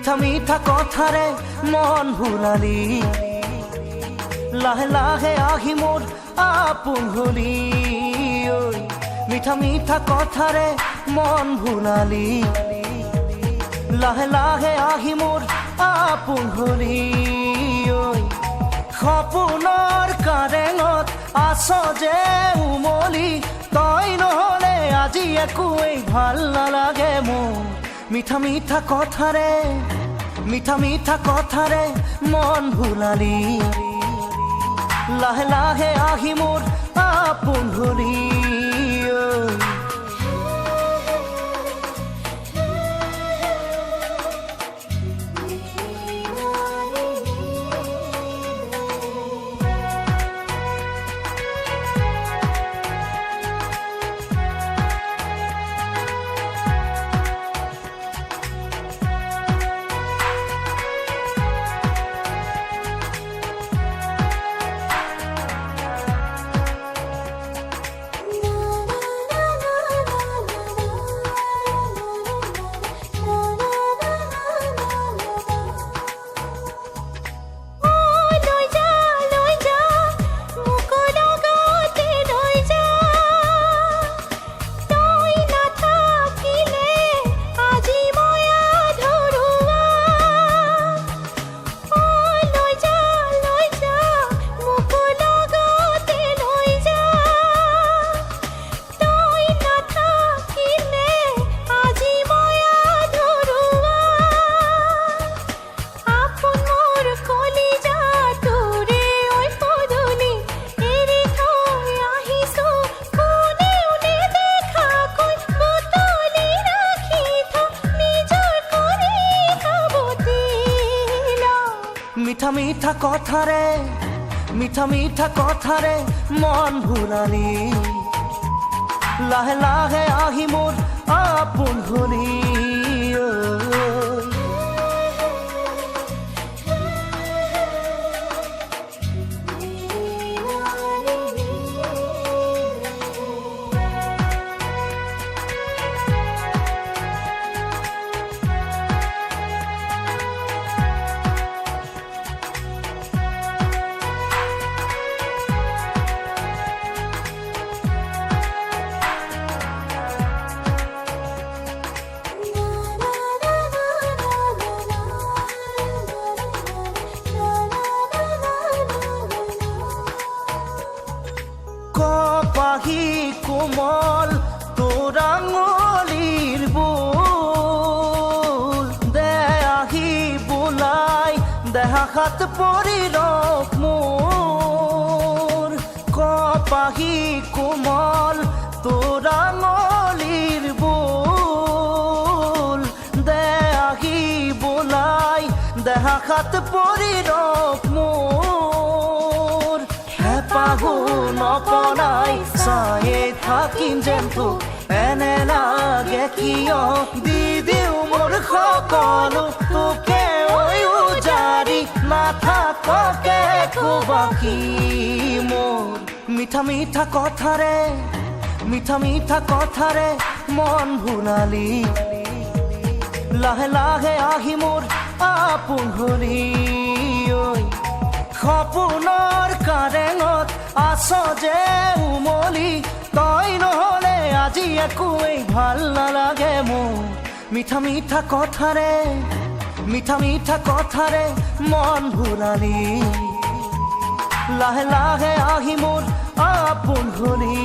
মিঠা মিঠা কথাৰে মন ভুলালি লাহে লাহে আহি মোৰ আপোন হলি ঐ মিঠা মিঠা কথাৰে মন ভুলালি লাহে লাহে আহি মোৰ আপোন হলি ঐ সপোনৰ কাৰেঙত আছ যে উমলি তই নহলে আজি একোৱেই ভাল নালাগে মোৰ মিঠা মিঠা কথাৰে মন ভুলালি লাহে লাহে আহি মোৰ আপোন হলি মিঠা মিঠা কথাৰে মন ভুলালি লাহে লাহে আহি মোৰ আপোন হলি কোমল তোৰ আঙুলিৰ বোল দে আহি বোলাই দেহাত পৰি ৰখ মোৰ কপাহী কোমল তোৰ আঙুলিৰ বোল দে আহি বোলাই দেহাত পৰি ৰখ মোৰ হেঁপাহো নপনাই চায়ে থাকিম যেন তোক এনে লাগে কিয় দি দিওঁ মোৰ সকলো তোকে উজাৰি নাথাককে বাকী মোৰ মিঠা মিঠা কথাৰে মন ভুলালি লাহে লাহে আহি মোৰ আপোন হলি সপোনৰ কাৰেঙত আছ যে উমলি তই নহলে আজি একোৱেই ভাল নালাগে মোৰ মিঠা মিঠা কথাৰে মন ভুলালি লাহে লাহে আহি মোৰ আপোন হলি